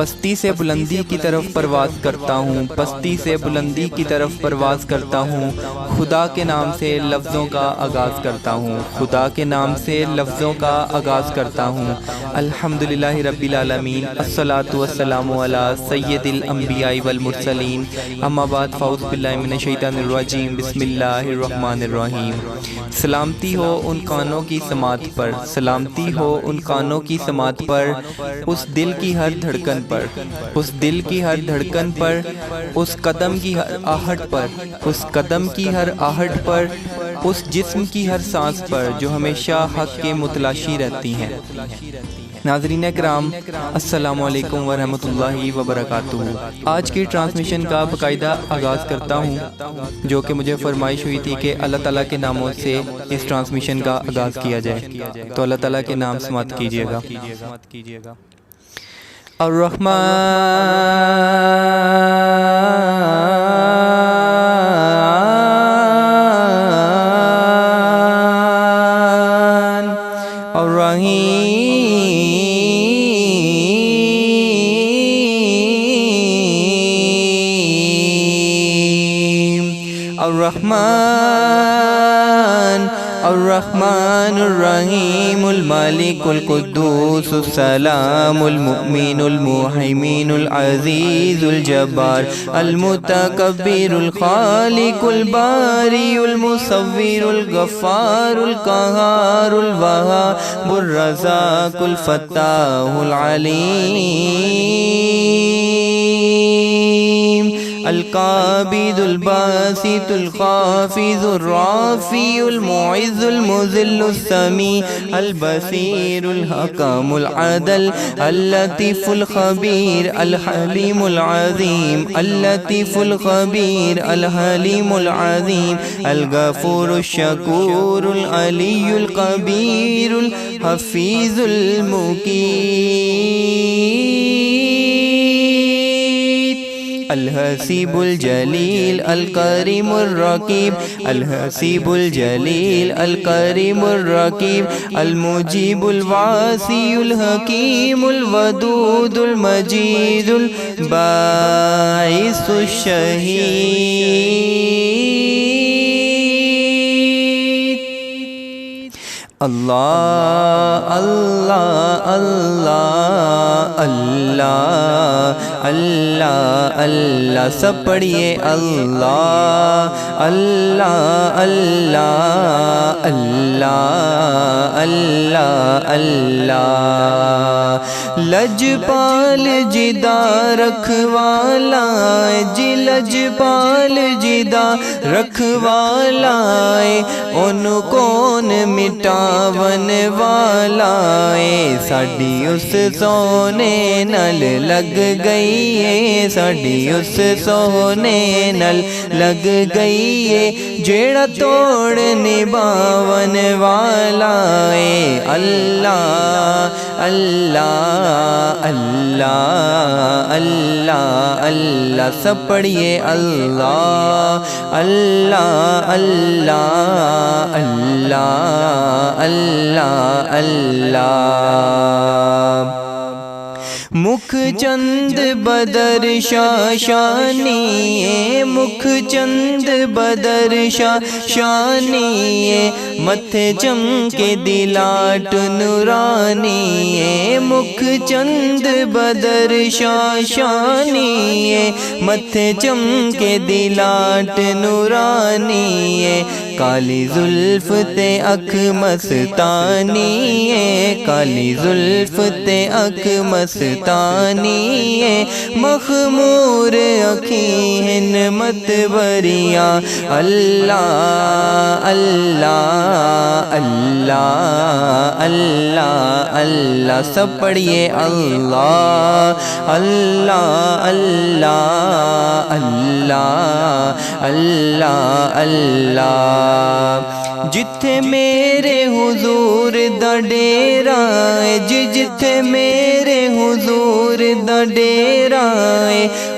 پستی سے بلندی کی طرف پرواز کرتا ہوں، پستی سے بلندی کی طرف پرواز کرتا ہوں، خدا کے نام سے لفظوں کا آغاز کرتا ہوں، خدا کے نام سے لفظوں کا آغاز کرتا ہوں۔ الحمدللہ رب العالمین، الصلاۃ والسلام علی سید الانبیاء والمرسلین، اما بعد فاعوذ باللہ من الشیطان الرجیم، بسم اللہ الرحمن الرحیم۔ سلامتی ہو ان کانوں کی سماعت پر، سلامتی ہو ان کانوں کی سماعت پر، اس دل کی ہر دھڑکن پر، اس دل کی ہر دھڑکن پر، اس قدم کی ہر آہٹ پر، اس قدم کی ہر آہٹ پر، اس جسم کی ہر سانس پر جو ہمیشہ حق کے متلاشی رہتی ہیں۔ ناظرین اکرام، السلام علیکم ورحمۃ اللہ وبرکاتہ۔ آج کی ٹرانسمیشن کا باقاعدہ آغاز کرتا ہوں، جو کہ مجھے فرمائش ہوئی تھی کہ اللہ تعالیٰ کے ناموں سے اس ٹرانسمیشن کا آغاز کیا جائے، تو اللہ تعالیٰ کے نام سماعت کیجیے گا۔ الرحمن الرحیم، المالک القدوس السلام المؤمن المہیمن العزیز الجبار المتکبر الخالق الباری المصور الغفار القہار الوہاب الرزاق الفتاح العلیم القابض الباسط الخافض الرافع المعز المذل السمیع البصیر الحکم العدل اللطیف الخبیر الحلیم العظیم اللطیف الخبیر الحلیم العظیم الغفور الشکور العلی الکبیر الحفیظ المقیت الحسیب الجلیل الکریم الرقیب الحسیب الجلیل الکریم الرقیب المجیب الواسع الحکیم الودود المجید الباعث الشہید۔ اللہ اللہ اللہ اللہ اللہ اللہ، سب پڑھیے اللہ اللہ اللہ اللہ اللہ اللہ۔ لجپال جدا رکھوالا جی، لجپال جدا رکھوالا ان کون مٹاون والا ہے، ساڈی اس سونے نل لگ گئی ہے، ساڈی اس سونے نل لگ گئی ہے، جیڑا توڑ نباون والا ہے۔ اللہ اللہ اللہ اللہ اللہ، سب پڑھیے اللہ اللہ اللہ اللہ اللہ اللہ۔ مکھ چند بدر شاشانی، مکھ چند بدر شاشانی، متھے چمکے دلاٹ نورانی، مکھ چند بدر شاشانی، متھے چمکے دلاٹ نورانی، کالی زلف تے اکھ مستانی، کالی زلف تے اکھ مستانی، مخمور اکھیں ہن متبریاں، اللہ اللہ اللہ اللہ اللہ، سب پڑھیے اللہ اللہ اللہ اللہ اللہ اللہ۔ جتھے میرے حضور دا ڈیرا ہے، جتھے میرے حضور دا ڈیرا ہے،